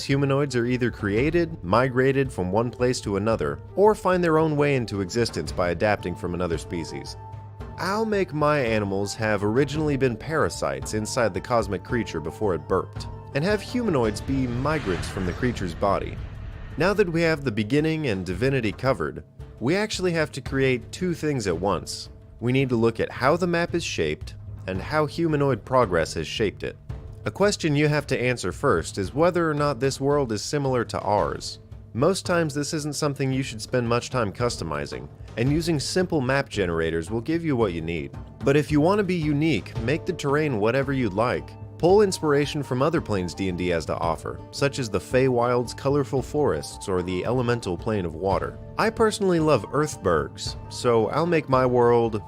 Humanoids are either created, migrated from one place to another, or find their own way into existence by adapting from another species. I'll make my animals have originally been parasites inside the cosmic creature before it burped, and have humanoids be migrants from the creature's body. Now that we have the beginning and divinity covered, we actually have to create two things at once. We need to look at how the map is shaped, and how humanoid progress has shaped it. A question you have to answer first is whether or not this world is similar to ours. Most times this isn't something you should spend much time customizing, and using simple map generators will give you what you need. But if you want to be unique, make the terrain whatever you'd like. Pull inspiration from other planes D&D has to offer, such as the Feywild's colorful forests or the elemental plane of water. I personally love Earthbergs, so I'll make my world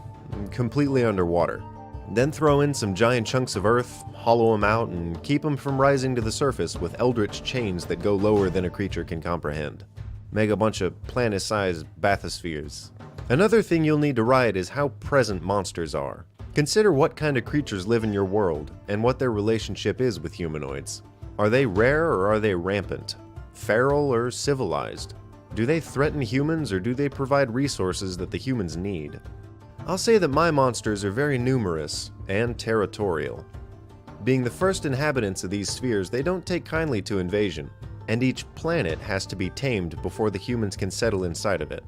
completely underwater. Then throw in some giant chunks of earth, hollow them out, and keep them from rising to the surface with eldritch chains that go lower than a creature can comprehend. Make a bunch of planet-sized bathyspheres. Another thing you'll need to write is how present monsters are. Consider what kind of creatures live in your world, and what their relationship is with humanoids. Are they rare or are they rampant? Feral or civilized? Do they threaten humans or do they provide resources that the humans need? I'll say that my monsters are very numerous and territorial. Being the first inhabitants of these spheres, they don't take kindly to invasion, and each planet has to be tamed before the humans can settle inside of it.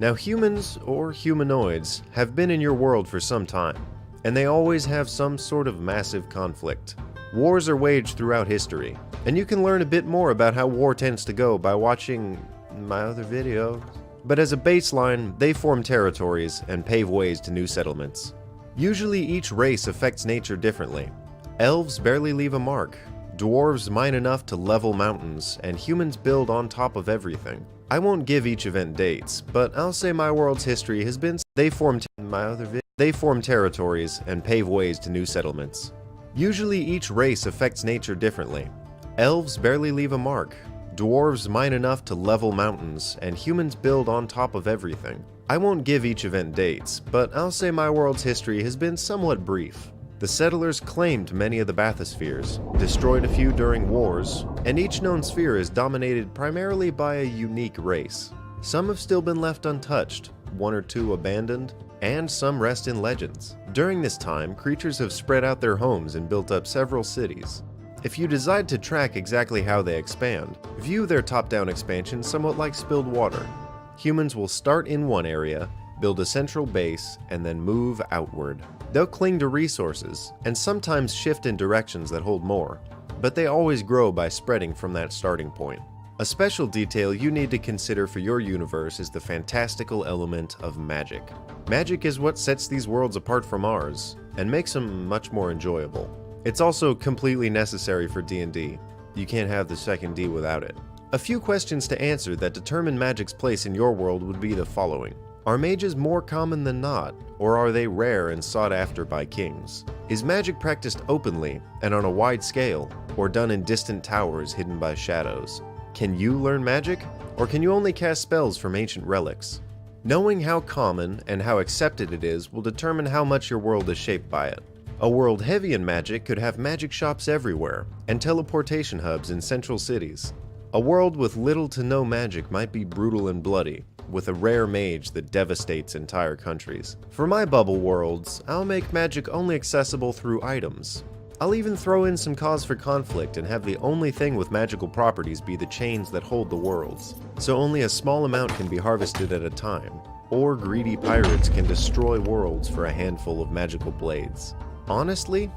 Now humans, or humanoids, have been in your world for some time, and they always have some sort of massive conflict. Wars are waged throughout history, and you can learn a bit more about how war tends to go by watching my other videos. But as a baseline, they form territories and pave ways to new settlements. Usually each race affects nature differently. Elves barely leave a mark, dwarves mine enough to level mountains, and humans build on top of everything. I won't give each event dates, but I'll say my world's history has been they form territories and pave ways to new settlements. Usually each race affects nature differently. Elves barely leave a mark, dwarves mine enough to level mountains, and humans build on top of everything. I won't give each event dates, but I'll say my world's history has been somewhat brief. The settlers claimed many of the bathyspheres, destroyed a few during wars, and each known sphere is dominated primarily by a unique race. Some have still been left untouched, one or two abandoned, and some rest in legends. During this time, creatures have spread out their homes and built up several cities. If you decide to track exactly how they expand, view their top-down expansion somewhat like spilled water. Humans will start in one area, build a central base, and then move outward. They'll cling to resources, and sometimes shift in directions that hold more, but they always grow by spreading from that starting point. A special detail you need to consider for your universe is the fantastical element of magic. Magic is what sets these worlds apart from ours, and makes them much more enjoyable. It's also completely necessary for D&D. You can't have the second D without it. A few questions to answer that determine magic's place in your world would be the following. Are mages more common than not, or are they rare and sought after by kings? Is magic practiced openly and on a wide scale, or done in distant towers hidden by shadows? Can you learn magic, or can you only cast spells from ancient relics? Knowing how common and how accepted it is will determine how much your world is shaped by it. A world heavy in magic could have magic shops everywhere, and teleportation hubs in central cities. A world with little to no magic might be brutal and bloody, with a rare mage that devastates entire countries. For my bubble worlds, I'll make magic only accessible through items. I'll even throw in some cause for conflict and have the only thing with magical properties be the chains that hold the worlds, so only a small amount can be harvested at a time, or greedy pirates can destroy worlds for a handful of magical blades. Honestly,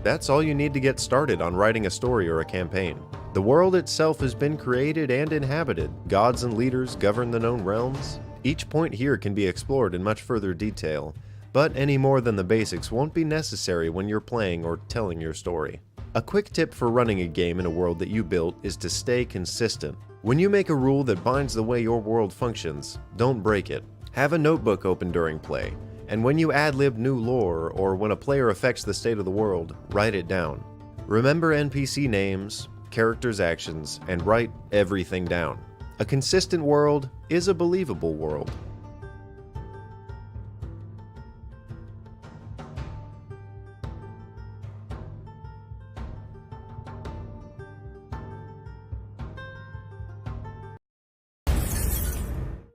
that's all you need to get started on writing a story or a campaign. The world itself has been created and inhabited. Gods and leaders govern the known realms. Each point here can be explored in much further detail, but any more than the basics won't be necessary when you're playing or telling your story. A quick tip for running a game in a world that you built is to stay consistent. When you make a rule that binds the way your world functions, don't break it. Have a notebook open during play, and when you ad-lib new lore or when a player affects the state of the world, write it down. Remember NPC names, characters' actions, and write everything down. A consistent world is a believable world.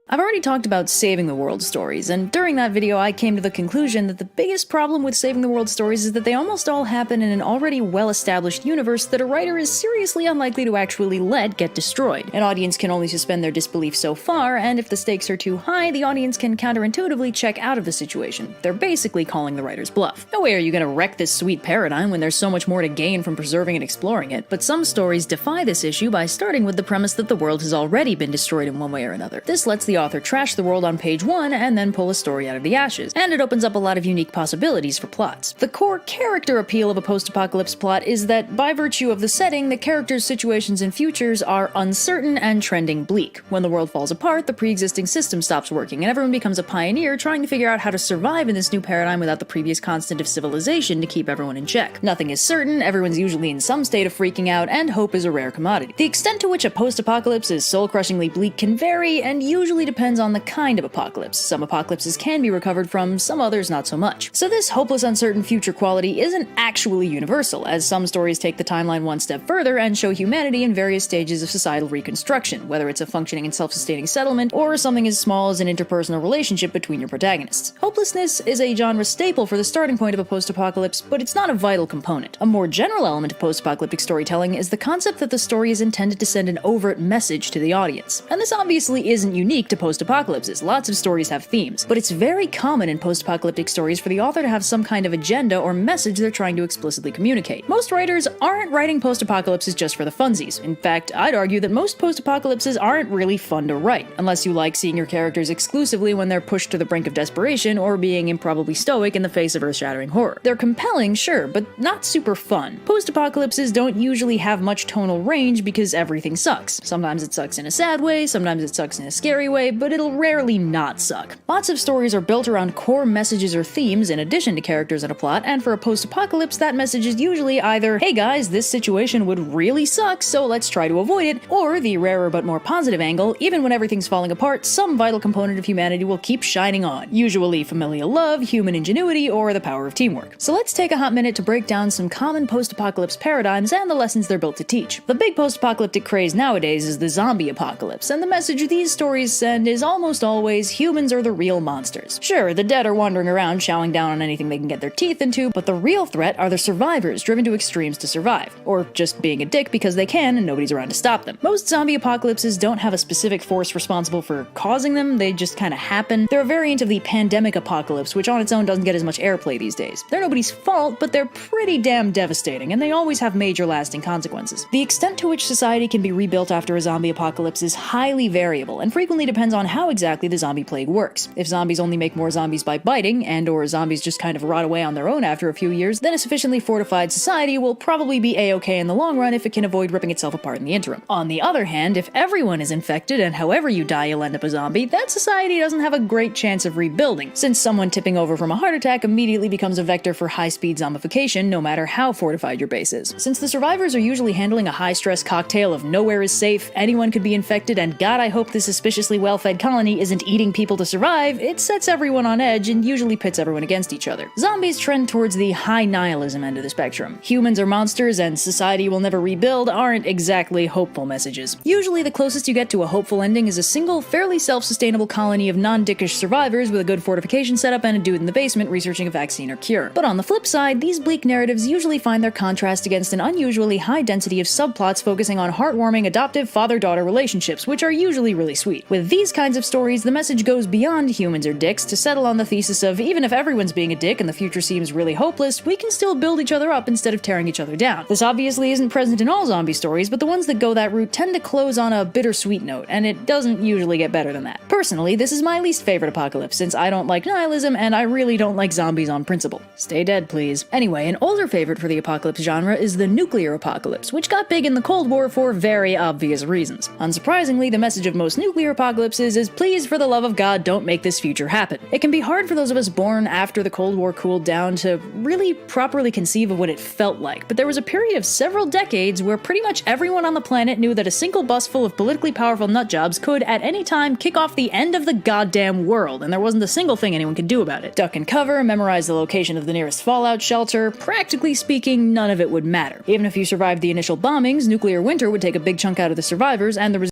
I've already talked about saving the world stories, and during that video I came to the conclusion that the biggest problem with saving the world stories is that they almost all happen in an already well-established universe that a writer is seriously unlikely to actually let get destroyed. An audience can only suspend their disbelief so far, and if the stakes are too high, the audience can counterintuitively check out of the situation. They're basically calling the writer's bluff. No way are you gonna wreck this sweet paradigm when there's so much more to gain from preserving and exploring it, but some stories defy this issue by starting with the premise that the world has already been destroyed in one way or another. This lets the author trash the world on page 1 and then pull a story out of the ashes, and it opens up a lot of unique possibilities for plots. The core character appeal of a post-apocalypse plot is that, by virtue of the setting, the characters' situations and futures are uncertain and trending bleak. When the world falls apart, the pre-existing system stops working, and everyone becomes a pioneer trying to figure out how to survive in this new paradigm without the previous constant of civilization to keep everyone in check. Nothing is certain, everyone's usually in some state of freaking out, and hope is a rare commodity. The extent to which a post-apocalypse is soul-crushingly bleak can vary, and usually depends on the kind of apocalypse. Some apocalypses can be recovered from, some others not so much. So this hopeless, uncertain future quality isn't actually universal, as some stories take the timeline one step further and show humanity in various stages of societal reconstruction, whether it's a functioning and self-sustaining settlement, or something as small as an interpersonal relationship between your protagonists. Hopelessness is a genre staple for the starting point of a post-apocalypse, but it's not a vital component. A more general element of post-apocalyptic storytelling is the concept that the story is intended to send an overt message to the audience. And this obviously isn't unique to post-apocalypses. Lots of stories have themes, but it's very common in post-apocalyptic stories for the author to have some kind of agenda or message they're trying to explicitly communicate. Most writers aren't writing post-apocalypses just for the funsies. In fact, I'd argue that most post-apocalypses aren't really fun to write, unless you like seeing your characters exclusively when they're pushed to the brink of desperation or being improbably stoic in the face of earth-shattering horror. They're compelling, sure, but not super fun. Post-apocalypses don't usually have much tonal range because everything sucks. Sometimes it sucks in a sad way, sometimes it sucks in a scary way, but it'll rarely not suck. Lots of stories are built around core messages or themes in addition to characters and a plot, and for a post-apocalypse, that message is usually either, hey guys, this situation would really suck, so let's try to avoid it, or the rarer but more positive angle, even when everything's falling apart, some vital component of humanity will keep shining on, usually familial love, human ingenuity, or the power of teamwork. So let's take a hot minute to break down some common post-apocalypse paradigms and the lessons they're built to teach. The big post-apocalyptic craze nowadays is the zombie apocalypse, and the message these stories send is almost always humans are the real monsters. Sure, the dead are wandering around chowing down on anything they can get their teeth into, but the real threat are the survivors driven to extremes to survive, or just being a dick because they can and nobody's around to stop them. Most zombie apocalypses don't have a specific force responsible for causing them, they just kinda happen. They're a variant of the pandemic apocalypse, which on its own doesn't get as much airplay these days. They're nobody's fault, but they're pretty damn devastating, and they always have major lasting consequences. The extent to which society can be rebuilt after a zombie apocalypse is highly variable, and frequently depends on how exactly the zombie plague works. If zombies only make more zombies by biting, and/or zombies just kind of rot away on their own after a few years, then a sufficiently fortified society will probably be a-okay in the long run if it can avoid ripping itself apart in the interim. On the other hand, if everyone is infected and however you die you'll end up a zombie, that society doesn't have a great chance of rebuilding, since someone tipping over from a heart attack immediately becomes a vector for high-speed zombification no matter how fortified your base is. Since the survivors are usually handling a high-stress cocktail of nowhere is safe, anyone could be infected, and God I hope this suspiciously well-fed colony isn't eating people to survive, it sets everyone on edge and usually pits everyone against each other. Zombies trend towards the high nihilism end of the spectrum. Humans are monsters and society will never rebuild aren't exactly hopeful messages. Usually the closest you get to a hopeful ending is a single, fairly self-sustainable colony of non-dickish survivors with a good fortification setup and a dude in the basement researching a vaccine or cure. But on the flip side, these bleak narratives usually find their contrast against an unusually high density of subplots focusing on heartwarming adoptive father-daughter relationships, which are usually really sweet. With these kinds of stories, the message goes beyond humans are dicks to settle on the thesis of even if everyone's being a dick and the future seems really hopeless, we can still build each other up instead of tearing each other down. This obviously isn't present in all zombie stories, but the ones that go that route tend to close on a bittersweet note, and it doesn't usually get better than that. Personally, this is my least favorite apocalypse, since I don't like nihilism and I really don't like zombies on principle. Stay dead, please. Anyway, an older favorite for the apocalypse genre is the nuclear apocalypse, which got big in the Cold War for very obvious reasons. Unsurprisingly, the message of most nuclear apocalypses is please, for the love of God, don't make this future happen. It can be hard for those of us born after the Cold War cooled down to really properly conceive of what it felt like, but there was a period of several decades where pretty much everyone on the planet knew that a single bus full of politically powerful nutjobs could, at any time, kick off the end of the goddamn world, and there wasn't a single thing anyone could do about it. Duck and cover, memorize the location of the nearest fallout shelter, practically speaking, none of it would matter. Even if you survived the initial bombings, nuclear winter would take a big chunk out of the survivors, and the